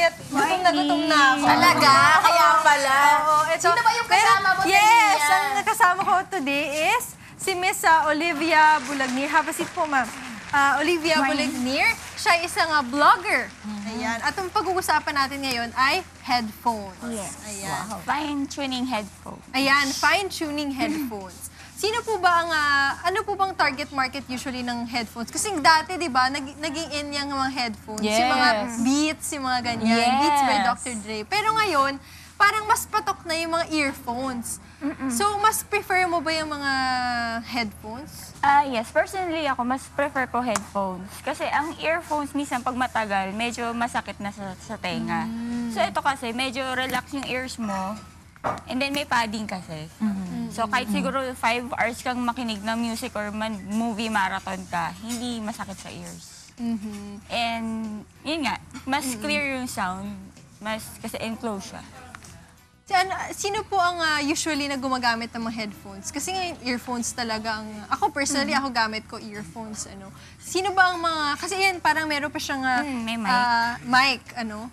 Janet. Gutom na ako. Talaga? Kaya pala. Sino ba yung kasama mo, Yes, ang kasama ko today is si Miss Olivia Bulagnir. Have a seat po, ma'am. Olivia Bulagnir, siya isang vlogger. Ayan. At ang pag-uusapan natin ngayon ay headphones. Yes. Ayan. Wow. Fine-tuning headphones. Ayan, fine-tuning headphones. Sino po ba ang, ano po bang target market usually ng headphones? Kasi dati, di ba, naging in yung mga headphones. Yes. Yung mga Beats, yung mga ganyan. Yes. Beats by Dr. Dre. Pero ngayon, parang mas patok na yung mga earphones. So, mas prefer mo ba yung mga headphones? Yes, personally ako, mas prefer ko headphones. Kasi ang earphones, minsan pag matagal, medyo masakit na sa tenga. So ito kasi, medyo relax yung ears mo. And then may padding kasi. So kahit siguro 5 hours kang makinig ng music or movie marathon ka, hindi masakit sa ears. And yun nga, mas clear yung sound, kasi enclosed siya. Sino po ang usually na gumagamit ng mga headphones? Kasi ngayon, earphones talaga ang... Ako personally, ako gamit ko earphones. Ano. Sino ba ang mga... Kasi yan, parang meron pa siyang may mic. Mic. Ano.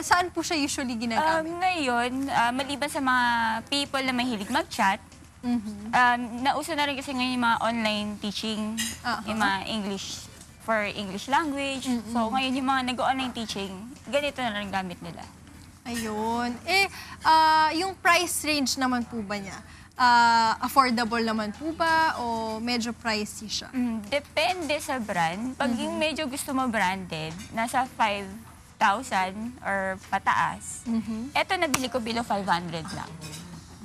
Saan po siya usually ginagamit? Ngayon, maliban sa mga people na mahilig mag-chat, nauso na rin kasi ngayon yung mga online teaching, yung mga English for English language. So ngayon yung mga nag-online teaching, ganito na rin gamit nila. Ayun. Yung price range naman po ba niya? Affordable naman po ba o medyo pricey siya? Depende sa brand. Pag yung medyo gusto mo branded, nasa 5,000 or pataas. Eto nabili ko below 500 lang.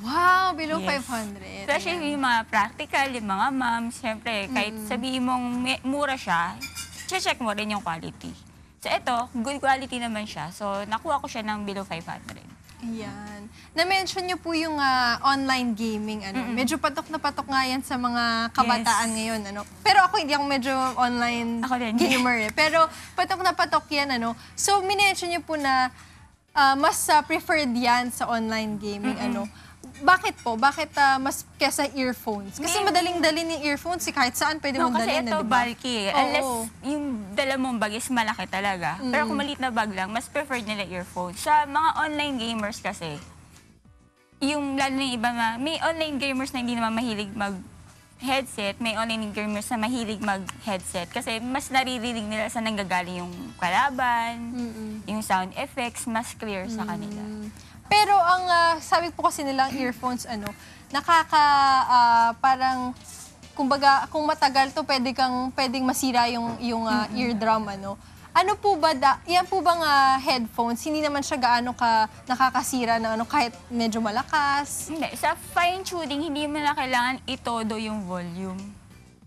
Wow, below Yes. 500. Especially yung mga practical, yung mga moms, siyempre, kahit sabihin mong mura siya, check mo rin yung quality. So ito, good quality naman siya. So nakuha ko siya ng below 500. Ayan. Na-mention niyo po yung online gaming. Medyo patok na patok nga yan sa mga kabataan ngayon. Pero ako hindi ako medyo online Ako din. gamer. Pero patok na patok yan. So, minention niyo po na mas preferred yan sa online gaming. Bakit po? Bakit mas kesa earphones? Kasi madaling-dali ni earphones. Kahit saan pwede mong dalhin. Kasi ito diba? bulky. Unless yung dala mong bag is malaki talaga. Pero kung maliit na bag lang, mas preferred nila earphones. Sa mga online gamers kasi, yung lalo na yung iba may online gamers na hindi naman mahilig mag-headset, may online gamers na mahilig mag-headset. Kasi mas naririnig nila sa nanggagaling yung kalaban, yung sound effects, mas clear sa kanila. Pero ang sabi po kasi nilang earphones, parang, kumbaga, kung matagal to, pwedeng masira yung eardrum, Ano po ba, yan po bang headphones, hindi naman siya gaano ka nakakasira ng kahit medyo malakas? Hindi. Sa fine-tuning, hindi mo na kailangan itodo yung volume.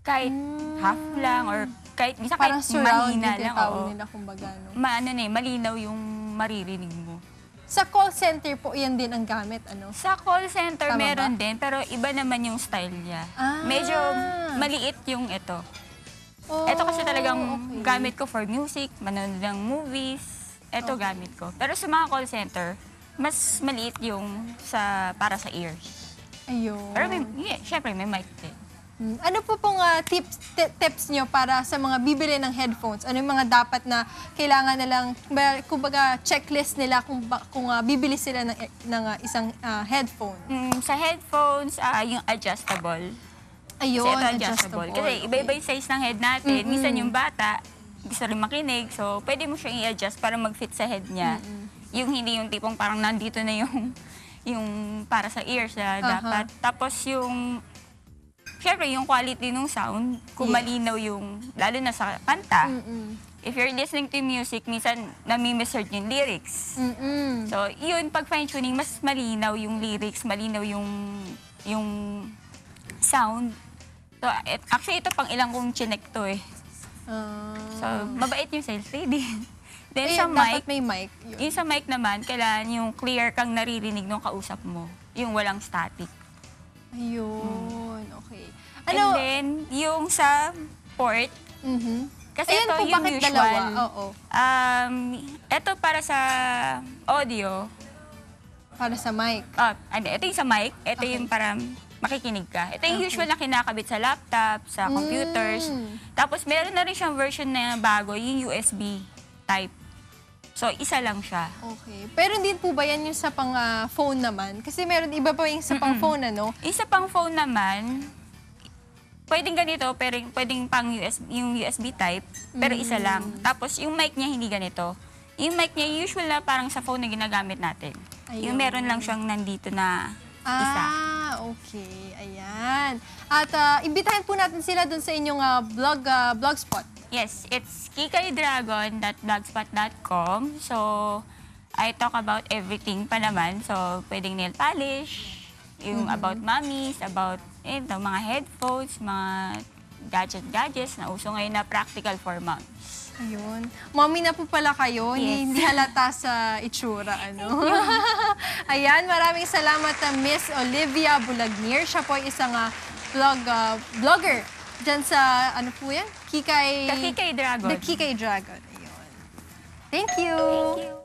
Kahit half lang or kahit Parang surround yung mahina lang. tinatawag nila, kumbaga. Malinaw yung maririnig mo. Sa call center po, yan din ang gamit, Sa call center, Tama meron ba? din, pero iba naman yung style niya. Medyo maliit yung ito. Ito kasi talagang gamit ko for music, manonood ng movies. Ito gamit ko. Pero sa mga call center, mas maliit yung para sa ears. Ayun. Pero syempre may mic din. Ano po pong tips nyo para sa mga bibili ng headphones? Ano yung mga dapat na kailangan nilang, kumbaga, checklist nila kung bibili sila ng isang headphone? Sa headphones, yung adjustable. Ayun, Kasi ito adjustable. Kasi iba-iba yung size ng head natin. Minsan yung bata, gusto rin makinig. So, pwede mo siyang i-adjust para mag-fit sa head niya. Yung hindi yung tipong parang nandito na yung para sa ears na dapat. Tapos syempre, yung quality ng sound, kung malinaw yung, lalo na sa kanta. If you're listening to music, minsan nami-misheard yung lyrics. So, yun, pag fine-tuning, mas malinaw yung lyrics, malinaw yung sound. So, actually, ito pang ilang kong chinek to eh. So, mabait yung sales lady. Then sa mic, dapat may mic. yung sa mic naman, kailangan yung clear kang naririnig ng kausap mo. Yung walang static. Ayun, okay. And then, yung sa port, kasi Ayan ito po, yung bakit usual. dalawa? Oo. Ito para sa audio. Para sa mic. Ito yung sa mic. Ito yung para makikinig ka. Ito yung usual na kinakabit sa laptop, sa computers. Tapos meron na rin siyang version na bago, yung USB type. So, isa lang siya. Okay. Pero hindi po ba yan yung sa pang phone naman? Kasi meron iba pa yung sa pang phone, ano? Isa pang phone naman, pwedeng ganito, pero pwedeng pang yung USB type, pero isa lang. Tapos yung mic niya hindi ganito. Yung mic niya usual na parang sa phone na ginagamit natin. Ayun. Yung meron lang siyang nandito na isa. Okay. Ayan. At imbitahan po natin sila dun sa inyong blogspot. Yes, it's kikaydragon.blogspot.com. So, I talk about everything pa naman. So, pwedeng nail polish, yung about mommies, about mga headphones, mga gadgets na uso ngayon na practical for moms. Ayun. Mommy na po pala kayo. Yes. Hindi halata sa itsura, ano? Ayan, maraming salamat Miss Olivia Bulagnir. Siya po ay isang vlogger dyan sa, ano po yan? Kikay Dragon. The Kikay Dragon. Ayun. Thank you. Thank you.